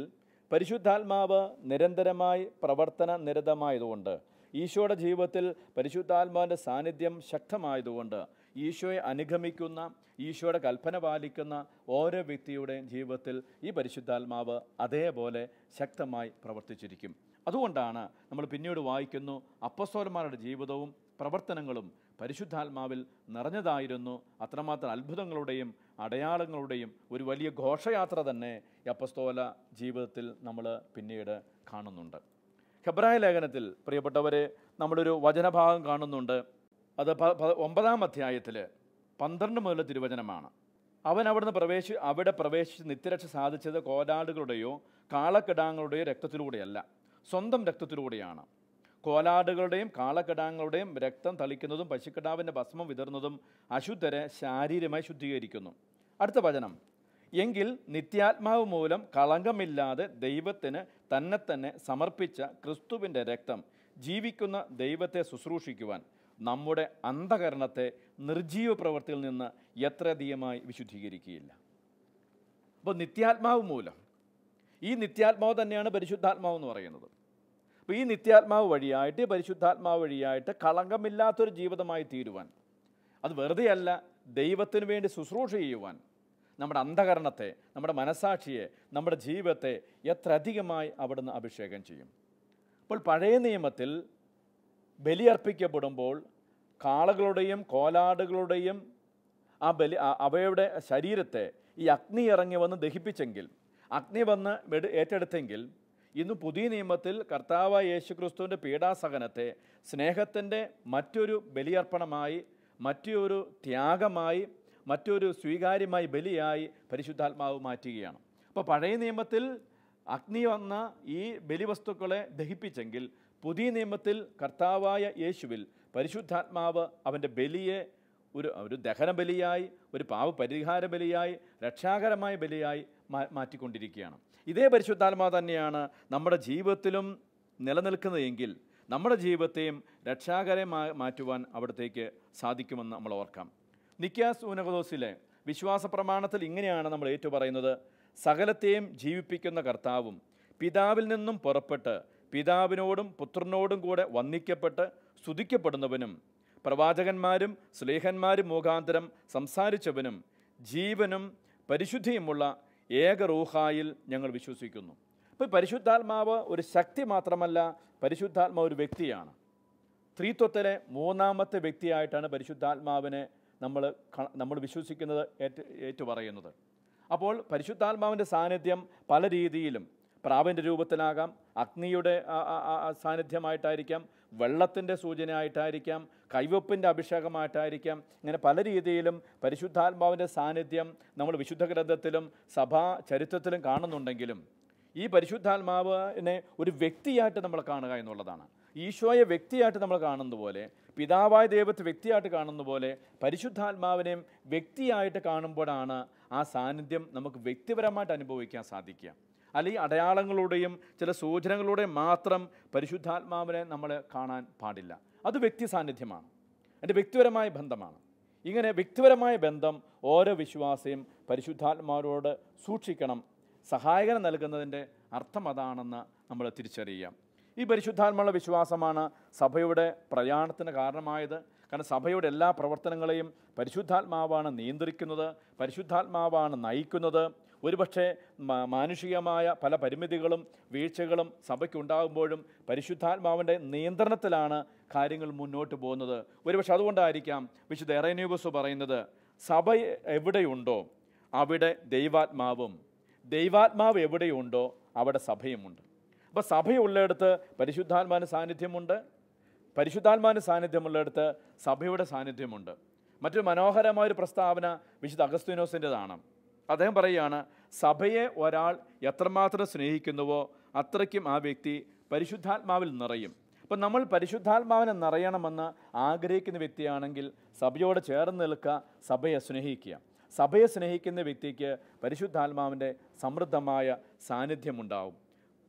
പരിശുദ്ധാത്മാവ് നിരന്തരമായി പ്രവർത്തന നിരതമായതുകൊണ്ട്, ഈശോയുടെ ജീവിതത്തിൽ പരിശുദ്ധാത്മാവിൻ്റെ സാന്നിധ്യം ശക്തമായതുകൊണ്ട്, ഈശോയെ അനുഗമിക്കുന്ന, ഈശോയുടെ കൽപ്പന പാലിക്കുന്ന ഓരോ വ്യക്തിയുടെയും ജീവിതത്തിൽ ഈ പരിശുദ്ധാത്മാവ് അതേപോലെ ശക്തമായി പ്രവർത്തിച്ചിരിക്കും. അതുകൊണ്ടാണ് നമ്മൾ പിന്നീട് വായിക്കുന്നു, അപ്പസ്തോലന്മാരുടെ ജീവിതവും പ്രവർത്തനങ്ങളും പരിശുദ്ധാത്മാവിൽ നിറഞ്ഞതായിരുന്നു. അത്രമാത്രം അത്ഭുതങ്ങളുടെയും അടയാളങ്ങളുടെയും ഒരു വലിയ ഘോഷയാത്ര തന്നെ ഈ അപ്പസ്തോല ജീവിതത്തിൽ നമ്മൾ പിന്നീട് കാണുന്നുണ്ട്. ഹെബ്രായ ലേഖനത്തിൽ പ്രിയപ്പെട്ടവരെ നമ്മളൊരു വചനഭാഗം കാണുന്നുണ്ട്. അത് 9-ാം അധ്യായത്തിൽ 12 മുതൽ തിരുവചനമാണ്. അവൻ അവിടെ പ്രവേശിച്ച് നിത്യരക്ഷ സാധിച്ചത് കോലാടുകളുടെയോ കാളക്കിടാങ്ങളുടെയോ രക്തത്തിലൂടെയല്ല, സ്വന്തം രക്തത്തിലൂടെയാണ്. കോലാടുകളുടെയും കാളക്കിടാങ്ങളുടെയും രക്തം തളിക്കുന്നതും പശുക്കിടാവിൻ്റെ ഭസ്മം വിതറുന്നതും അശുദ്ധരെ ശാരീരമായി ശുദ്ധീകരിക്കുന്നു. അടുത്ത വചനം, എങ്കിൽ നിത്യാത്മാവ് മൂലം കളങ്കമില്ലാതെ ദൈവത്തിന് തന്നെ സമർപ്പിച്ച ക്രിസ്തുവിൻ്റെ രക്തം ജീവിക്കുന്ന ദൈവത്തെ ശുശ്രൂഷിക്കുവാൻ നമ്മുടെ അന്ധകരണത്തെ നിർജീവ പ്രവൃത്തിയിൽ നിന്ന് എത്രയധികമായി വിശുദ്ധീകരിക്കുകയില്ല. അപ്പോൾ നിത്യാത്മാവ് മൂലം, ഈ നിത്യാത്മാവ് തന്നെയാണ് പരിശുദ്ധാത്മാവ് എന്ന് പറയുന്നത്. അപ്പോൾ ഈ നിത്യാത്മാവ് വഴിയായിട്ട്, പരിശുദ്ധാത്മാവ് വഴിയായിട്ട് കളങ്കമില്ലാത്തൊരു ജീവിതമായി തീരുവാൻ, അത് വെറുതെയല്ല, ദൈവത്തിന് വേണ്ടി ശുശ്രൂഷ ചെയ്യുവാൻ നമ്മുടെ അന്ധകരണത്തെ, നമ്മുടെ മനസാക്ഷിയെ, നമ്മുടെ ജീവിതത്തെ എത്ര അധികമായി അവിടുന്ന് അഭിഷേകം ചെയ്യും. അപ്പോൾ പഴയ നിയമത്തിൽ ബലിയർപ്പിക്കപ്പെടുമ്പോൾ കാളകളുടെയും കോലാടുകളുടെയും അവയുടെ ശരീരത്തെ ഈ അഗ്നി ഇറങ്ങി വന്ന് ദഹിപ്പിച്ചെങ്കിൽ, അഗ്നി വന്ന് ഏറ്റെടുത്തെങ്കിൽ, ഇന്ന് പുതിയ നിയമത്തിൽ കർത്താവായ യേശുക്രിസ്തുവിൻ്റെ പീഡാസഹനത്തെ സ്നേഹത്തിൻ്റെ മറ്റൊരു ബലിയർപ്പണമായി, മറ്റൊരു ത്യാഗമായി, മറ്റൊരു സ്വീകാര്യമായി ബലിയായി പരിശുദ്ധാത്മാവ് മാറ്റുകയാണ്. അപ്പോൾ പഴയ നിയമത്തിൽ അഗ്നി വന്ന ഈ ബലിവസ്തുക്കളെ ദഹിപ്പിച്ചെങ്കിൽ, പുതിയ നിയമത്തിൽ കർത്താവായ യേശുവിൽ പരിശുദ്ധാത്മാവ് അവൻ്റെ ബലിയെ ഒരു ദഹന ബലിയായി, ഒരു പാവപരിഹാര ബലിയായി, രക്ഷാകരമായ ബലിയായി മാറ്റിക്കൊണ്ടിരിക്കുകയാണ്. ഇതേ പരിശുദ്ധാത്മാവ് തന്നെയാണ് നമ്മുടെ ജീവിതത്തിലും നിലനിൽക്കുന്നതെങ്കിൽ നമ്മുടെ ജീവിതത്തെയും രക്ഷാകരമായി മാറ്റുവാൻ അവിടത്തേക്ക് സാധിക്കുമെന്ന് നമ്മൾ ഓർക്കാം. നിക്യാസ് ഊനകദോസിലെ വിശ്വാസ പ്രമാണത്തിൽ ഇങ്ങനെയാണ് നമ്മൾ ഏറ്റുപറയുന്നത്, സകലത്തെയും ജീവിപ്പിക്കുന്ന കർത്താവും പിതാവിൽ നിന്നും പുറപ്പെട്ട് പിതാവിനോടും പുത്രനോടും കൂടെ വന്ദിക്കപ്പെട്ട് സ്തുതിക്കപ്പെടുന്നവനും പ്രവാചകന്മാരും സ്ലേഹന്മാരും മുഖാന്തരം സംസാരിച്ചവനും ജീവനും പരിശുദ്ധിയുമുള്ള ഏക റൂഹായിൽ ഞങ്ങൾ വിശ്വസിക്കുന്നു. ഇപ്പോൾ പരിശുദ്ധാത്മാവ് ഒരു ശക്തി മാത്രമല്ല, പരിശുദ്ധാത്മാവ് ഒരു വ്യക്തിയാണ്. ത്രിത്വത്തിലെ 3-ാമത്തെ വ്യക്തിയായിട്ടാണ് പരിശുദ്ധാത്മാവിനെ നമ്മൾ വിശ്വസിക്കുന്നത്, ഏറ്റുപറയുന്നത്. അപ്പോൾ പരിശുദ്ധാത്മാവിൻ്റെ സാന്നിധ്യം പല രീതിയിലും, പ്രാവിൻ്റെ രൂപത്തിലാകാം, അഗ്നിയുടെ സാന്നിധ്യമായിട്ടായിരിക്കാം, വെള്ളത്തിൻ്റെ സൂചനയായിട്ടായിരിക്കാം, കൈവപ്പിൻ്റെ അഭിഷേകമായിട്ടായിരിക്കാം. ഇങ്ങനെ പല രീതിയിലും പരിശുദ്ധാത്മാവിൻ്റെ സാന്നിധ്യം നമ്മൾ വിശുദ്ധ ഗ്രന്ഥത്തിലും സഭാ ചരിത്രത്തിലും കാണുന്നുണ്ടെങ്കിലും ഈ പരിശുദ്ധാത്മാവിനെ ഒരു വ്യക്തിയായിട്ട് നമ്മൾ കാണുക എന്നുള്ളതാണ്. ഈശോയെ വ്യക്തിയായിട്ട് നമ്മൾ കാണുന്ന പോലെ, പിതാവായ ദൈവത്തെ വ്യക്തിയായിട്ട് കാണുന്ന പോലെ, പരിശുദ്ധാത്മാവിനെയും വ്യക്തിയായിട്ട് കാണുമ്പോഴാണ് ആ സാന്നിധ്യം നമുക്ക് വ്യക്തിപരമായിട്ട് അനുഭവിക്കാൻ സാധിക്കുക. അല്ലെങ്കിൽ അടയാളങ്ങളുടെയും ചില സൂചനകളുടെയും മാത്രം പരിശുദ്ധാത്മാവിനെ നമ്മൾ കാണാൻ പാടില്ല. അത് വ്യക്തി സാന്നിധ്യമാണ്, എൻ്റെ വ്യക്തിപരമായ ബന്ധമാണ്. ഇങ്ങനെ വ്യക്തിപരമായ ബന്ധം ഓരോ വിശ്വാസിയും പരിശുദ്ധാത്മാവിനോട് സൂക്ഷിക്കണം. സഹായകനം നൽകുന്നതിൻ്റെ അർത്ഥം അതാണെന്ന് നമ്മൾ തിരിച്ചറിയാം. ഈ പരിശുദ്ധാത്മാവുള്ള വിശ്വാസമാണ് സഭയുടെ പ്രയാണത്തിന് കാരണമായത്. കാരണം സഭയുടെ എല്ലാ പ്രവർത്തനങ്ങളെയും പരിശുദ്ധാത്മാവാണ് നിയന്ത്രിക്കുന്നത്, പരിശുദ്ധാത്മാവാണ് നയിക്കുന്നത്. ഒരുപക്ഷെ മാനുഷികമായ പല പരിമിതികളും വീഴ്ചകളും സഭയ്ക്കുണ്ടാകുമ്പോഴും പരിശുദ്ധാത്മാവിൻ്റെ നിയന്ത്രണത്തിലാണ് കാര്യങ്ങൾ മുന്നോട്ട് പോകുന്നത്. ഒരുപക്ഷെ അതുകൊണ്ടായിരിക്കാം വിശുദ്ധ എറേനിയൂസ് പറയുന്നത്, സഭ എവിടെയുണ്ടോ അവിടെ ദൈവാത്മാവും, ദൈവാത്മാവ് എവിടെയുണ്ടോ അവിടെ സഭയുമുണ്ട്. അപ്പോൾ സഭയുള്ളിടത്ത് പരിശുദ്ധാത്മാവിൻ്റെ സാന്നിധ്യമുണ്ട്, പരിശുദ്ധാത്മാവിൻ്റെ സാന്നിധ്യമുള്ളിടത്ത് സഭയുടെ സാന്നിധ്യമുണ്ട്. മറ്റൊരു മനോഹരമായൊരു പ്രസ്താവന വിശുദ്ധ അഗസ്തീനോസിൻ്റെതാണ്. അദ്ദേഹം പറയുകയാണ്, സഭയെ ഒരാൾ എത്രമാത്രം സ്നേഹിക്കുന്നുവോ അത്രയ്ക്കും ആ വ്യക്തി പരിശുദ്ധാത്മാവിൽ നിറയും. അപ്പം നമ്മൾ പരിശുദ്ധാത്മാവിനെ നിറയണമെന്ന് ആഗ്രഹിക്കുന്ന വ്യക്തിയാണെങ്കിൽ സഭയോട് ചേർന്ന് നിൽക്കുക, സഭയെ സ്നേഹിക്കുക. സഭയെ സ്നേഹിക്കുന്ന വ്യക്തിക്ക് പരിശുദ്ധാത്മാവിൻ്റെ സമൃദ്ധമായ സാന്നിധ്യമുണ്ടാവും.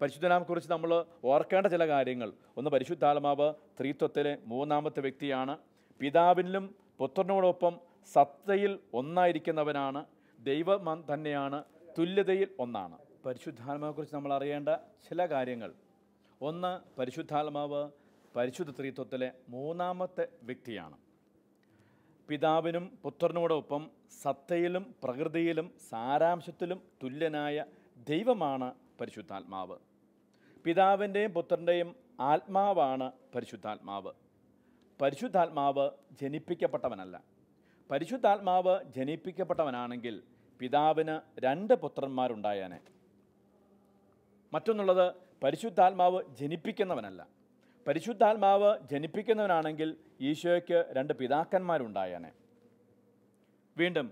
പരിശുദ്ധനാമത്തെക്കുറിച്ച് നമ്മൾ ഓർക്കേണ്ട ചില കാര്യങ്ങൾ: ഒന്ന്, പരിശുദ്ധാത്മാവ് ത്രിത്വത്തിലെ 3-ാമത്തെ വ്യക്തിയാണ്. പിതാവിനും പുത്രനോടൊപ്പം സത്തയിൽ ഒന്നായിരിക്കുന്നവനാണ്. ദൈവം തന്നെയാണ്, തുല്യതയിൽ ഒന്നാണ്. പരിശുദ്ധാത്മാവെക്കുറിച്ച് നമ്മൾ അറിയേണ്ട ചില കാര്യങ്ങൾ. ഒന്ന്, പരിശുദ്ധാത്മാവ് പരിശുദ്ധ ത്രിത്വത്തിലെ മൂന്നാമത്തെ വ്യക്തിയാണ്. പിതാവിനും പുത്രനോടൊപ്പം സത്തയിലും പ്രകൃതിയിലും സാരാംശത്തിലും തുല്യനായ ദൈവമാണ് പരിശുദ്ധാത്മാവ്. പിതാവിൻ്റെയും പുത്രൻ്റെയും ആത്മാവാണ് പരിശുദ്ധാത്മാവ്. പരിശുദ്ധാത്മാവ് ജനിപ്പിക്കപ്പെട്ടവനല്ല. പരിശുദ്ധാത്മാവ് ജനിപ്പിക്കപ്പെട്ടവനാണെങ്കിൽ പിതാവിന് 2 പുത്രന്മാരുണ്ടായേനെ. മറ്റൊന്നുള്ളത്, പരിശുദ്ധാത്മാവ് ജനിപ്പിക്കുന്നവനല്ല. പരിശുദ്ധാത്മാവ് ജനിപ്പിക്കുന്നവനാണെങ്കിൽ ഈശോയ്ക്ക് 2 പിതാക്കന്മാരുണ്ടായേനെ. വീണ്ടും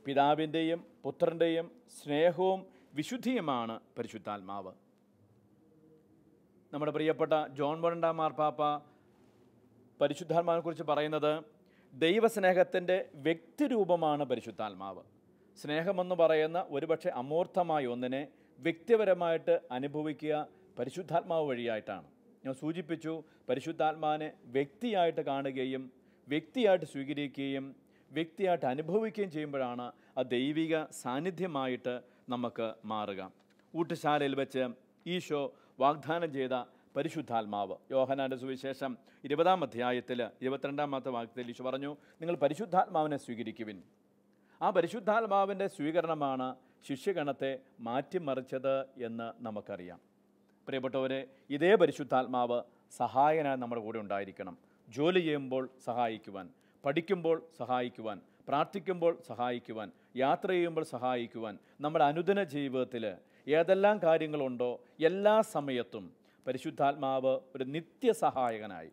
പിതാവിൻ്റെയും പുത്രൻ്റെയും സ്നേഹവും വിശുദ്ധിയുമാണ് പരിശുദ്ധാത്മാവ്. നമ്മുടെ പ്രിയപ്പെട്ട ജോൺ 12 മാർപ്പാപ്പ പരിശുദ്ധാത്മാവിനെക്കുറിച്ച് പറയുന്നത് ദൈവസ്നേഹത്തിൻ്റെ വ്യക്തിരൂപമാണ് പരിശുദ്ധാത്മാവ്. സ്നേഹമെന്ന് പറയുന്ന ഒരുപക്ഷെ അമൂർത്തമായ ഒന്നിനെ വ്യക്തിപരമായിട്ട് അനുഭവിക്കുക പരിശുദ്ധാത്മാവ് വഴിയായിട്ടാണ്. ഞാൻ സൂചിപ്പിച്ചു, പരിശുദ്ധാത്മാവിനെ വ്യക്തിയായിട്ട് കാണുകയും വ്യക്തിയായിട്ട് സ്വീകരിക്കുകയും വ്യക്തിയായിട്ട് അനുഭവിക്കുകയും ചെയ്യുമ്പോഴാണ് ആ ദൈവിക സാന്നിധ്യമായിട്ട് നമുക്ക് മാറുക. ഊട്ടുശാലയിൽ വെച്ച് ഈശോ വാഗ്ദാനം ചെയ്ത പരിശുദ്ധാത്മാവ്, യോഹന്നാൻ്റെ സുവിശേഷം 20-ാം അധ്യായത്തിൽ 22-ാമത്തെ വാക്യത്തിൽ ഈശോ പറഞ്ഞു, നിങ്ങൾ പരിശുദ്ധാത്മാവിനെ സ്വീകരിക്കുവിൻ. ആ പരിശുദ്ധാത്മാവിൻ്റെ സ്വീകരണമാണ് ശിഷ്യഗണത്തെ മാറ്റിമറിച്ചത് എന്ന് നമുക്കറിയാം. പ്രിയപ്പെട്ടവരെ, ഇതേ പരിശുദ്ധാത്മാവ് സഹായനായി നമ്മുടെ കൂടെ ഉണ്ടായിരിക്കണം. ജോലി ചെയ്യുമ്പോൾ സഹായിക്കുവാൻ, പഠിക്കുമ്പോൾ സഹായിക്കുവാൻ, പ്രാർത്ഥിക്കുമ്പോൾ സഹായിക്കുവാൻ, യാത്ര ചെയ്യുമ്പോൾ സഹായിക്കുവാൻ, നമ്മുടെ അനുദിന ജീവിതത്തിൽ ഏതെല്ലാം കാര്യങ്ങളുണ്ടോ എല്ലാ സമയത്തും പരിശുദ്ധാത്മാവ് ഒരു നിത്യസഹായകനായി,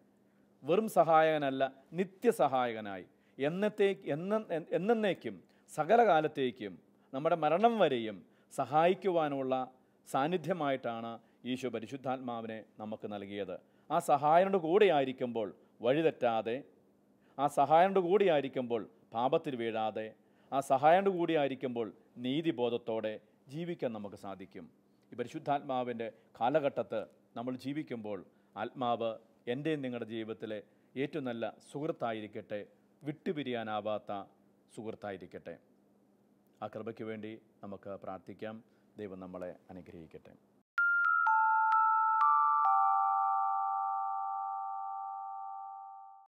വെറും സഹായകനല്ല, നിത്യസഹായകനായി എന്നേക്കും സകല കാലത്തേക്കും നമ്മുടെ മരണം വരെയും സഹായിക്കുവാനുള്ള സാന്നിധ്യമായിട്ടാണ് ഈശോ പരിശുദ്ധാത്മാവിനെ നമുക്ക് നൽകിയത്. ആ സഹായനോട് കൂടെയായിരിക്കുമ്പോൾ വഴിതെറ്റാതെ, ആ സഹായനോട് കൂടിയായിരിക്കുമ്പോൾ പാപത്തിൽ വീഴാതെ, ആ സഹായനോട് കൂടിയായിരിക്കുമ്പോൾ നീതിബോധത്തോടെ ജീവിക്കാൻ നമുക്ക് സാധിക്കും. ഈ പരിശുദ്ധാത്മാവിൻ്റെ കാലഘട്ടത്ത് നമ്മൾ ജീവിക്കുമ്പോൾ ആത്മാവ് എൻ്റെയും നിങ്ങളുടെ ജീവിതത്തിലെ ഏറ്റവും നല്ല സുഹൃത്തായിരിക്കട്ടെ, വിട്ടുപിരിയാനാവാത്ത സുഹൃത്തായിരിക്കട്ടെ. ആ കൃപയ്ക്ക് വേണ്ടി നമുക്ക് പ്രാർത്ഥിക്കാം. ദൈവം നമ്മളെ അനുഗ്രഹിക്കട്ടെ.